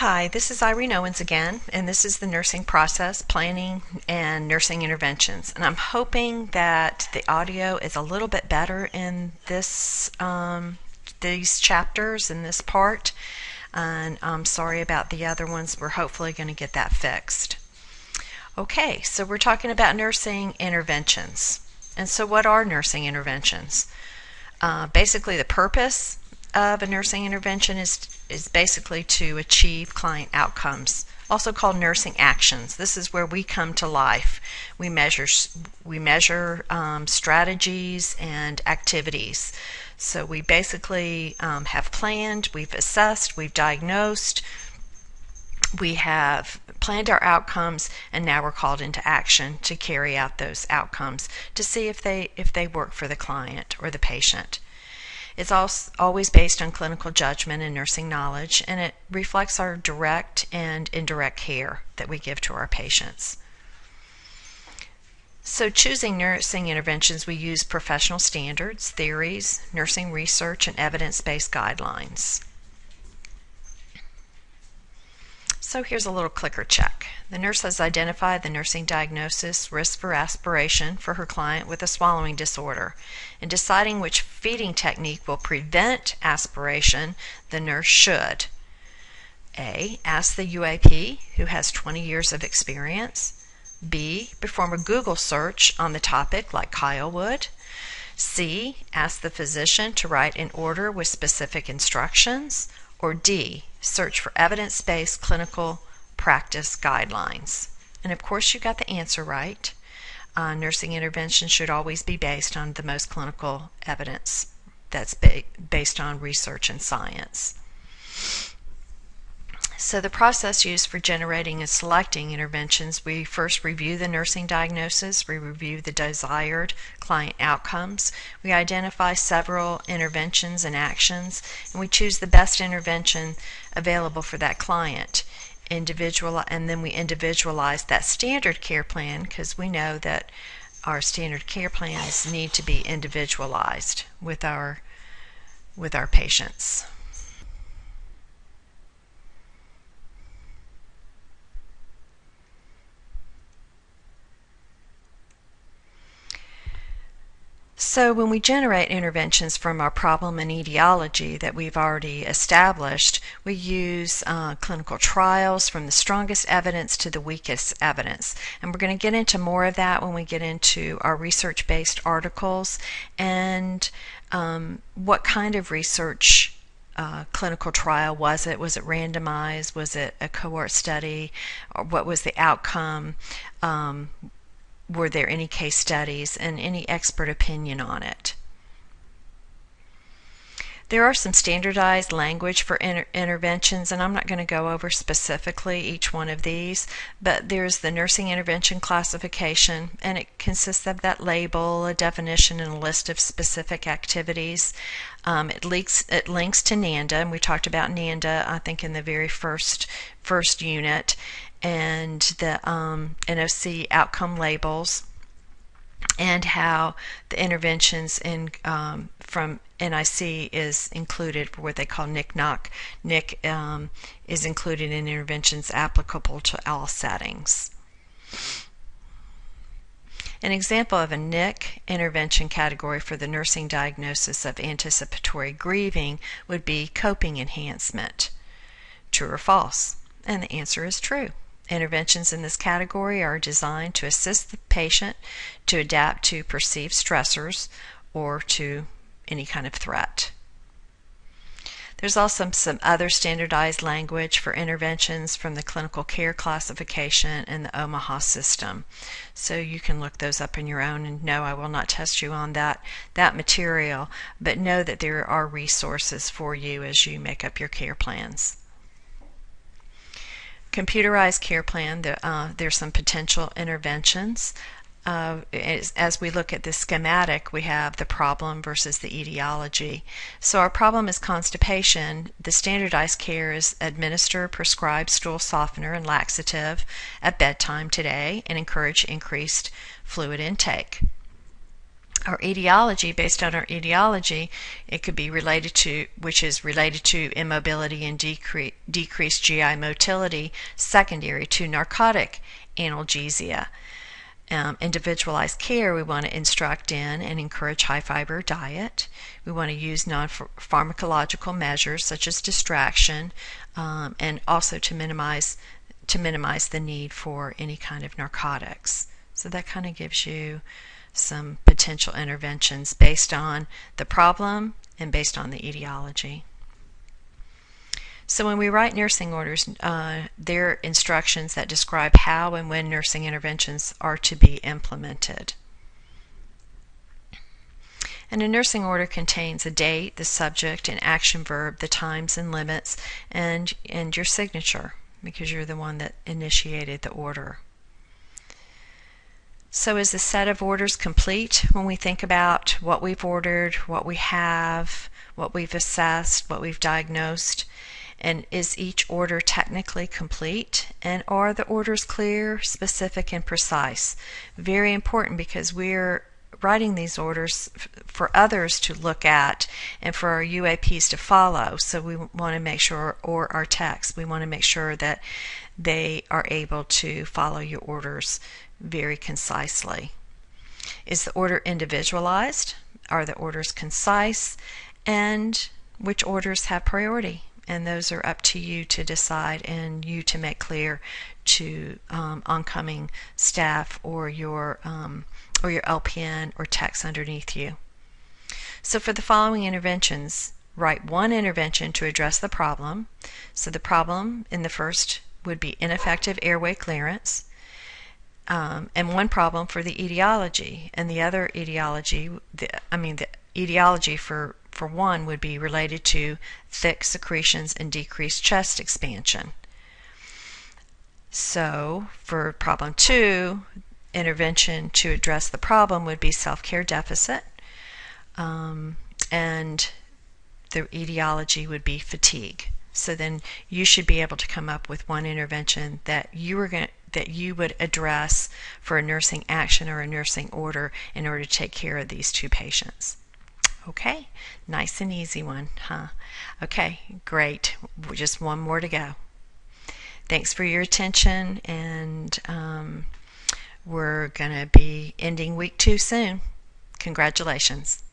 Hi, this is Irene Owens again, and this is the nursing process, planning, and nursing interventions. And I'm hoping that the audio is a little bit better in these chapters in this part. And I'm sorry about the other ones. We're hopefully going to get that fixed. Okay, so we're talking about nursing interventions. And so what are nursing interventions? Basically, the purpose of a nursing intervention is basically to achieve client outcomes, also called nursing actions. This is where we come to life. We measure strategies and activities. So we basically have planned, we've assessed, we've diagnosed, we have planned our outcomes, and now we're called into action to carry out those outcomes to see if they work for the client or the patient. It's always based on clinical judgment and nursing knowledge, and it reflects our direct and indirect care that we give to our patients. So choosing nursing interventions, we use professional standards, theories, nursing research, and evidence-based guidelines. So here's a little clicker check. The nurse has identified the nursing diagnosis, risk for aspiration for her client with a swallowing disorder. In deciding which feeding technique will prevent aspiration, the nurse should A. Ask the UAP, who has 20 years of experience. B. Perform a Google search on the topic like Kyle would. C. Ask the physician to write an order with specific instructions. Or D. Search for evidence-based clinical practice guidelines. And of course you got the answer right. Nursing intervention should always be based on the most clinical evidence that's based on research and science. So the process used for generating and selecting interventions, we first review the nursing diagnosis, we review the desired client outcomes, we identify several interventions and actions, and we choose the best intervention available for that client. And then we individualize that standard care plan, because we know that our standard care plans need to be individualized with our patients. So when we generate interventions from our problem and etiology that we've already established, we use clinical trials from the strongest evidence to the weakest evidence. And we're going to get into more of that when we get into our research-based articles and what kind of research clinical trial was it? Was it randomized? Was it a cohort study? Or what was the outcome? Were there any case studies and any expert opinion on it? There are some standardized language for interventions, and I'm not going to go over specifically each one of these, but there's the nursing intervention classification, and it consists of that label, a definition, and a list of specific activities. It links to NANDA, and we talked about NANDA, I think, in the very first unit, and the NOC outcome labels, and how the interventions from NIC is included for what they call NIC-NOC. NIC is included in interventions applicable to all settings. An example of a NIC intervention category for the nursing diagnosis of anticipatory grieving would be coping enhancement. True or false? And the answer is true. Interventions in this category are designed to assist the patient to adapt to perceived stressors or to any kind of threat. There's also some other standardized language for interventions from the clinical care classification and the Omaha system. So you can look those up on your own, and no, I will not test you on that material, but know that there are resources for you as you make up your care plans. Computerized care plan, there's some potential interventions. As we look at the schematic, we have the problem versus the etiology. So our problem is constipation. The standardized care is administer prescribed stool softener and laxative at bedtime today and encourage increased fluid intake. Our etiology, based on our etiology, it could be related to, which is related to immobility and decreased GI motility secondary to narcotic analgesia. Individualized care, we want to instruct in and encourage high fiber diet. We want to use non-pharmacological measures such as distraction, and also to minimize the need for any kind of narcotics. So that kind of gives you some potential interventions based on the problem and based on the etiology. So when we write nursing orders, they're instructions that describe how and when nursing interventions are to be implemented. And a nursing order contains a date, the subject, an action verb, the times and limits, and your signature, because you're the one that initiated the order. So is the set of orders complete when we think about what we've ordered, what we have, what we've assessed, what we've diagnosed? And is each order technically complete? And are the orders clear, specific, and precise? Very important, because we're writing these orders for others to look at and for our UAPs to follow. So we want to make sure, or our techs, we want to make sure that they are able to follow your orders very concisely. Is the order individualized? Are the orders concise? And which orders have priority? And those are up to you to decide and you to make clear to oncoming staff or your LPN or techs underneath you. So for the following interventions, write one intervention to address the problem. So the problem in the first would be ineffective airway clearance. And one problem for the etiology, and the other etiology, the etiology for one would be related to thick secretions and decreased chest expansion. So for problem 2, intervention to address the problem would be self-care deficit, and the etiology would be fatigue. So then you should be able to come up with one intervention that you would address for a nursing action or a nursing order in order to take care of these two patients. Okay, nice and easy one, huh? Okay, great. Just one more to go. Thanks for your attention, and we're going to be ending week 2 soon. Congratulations.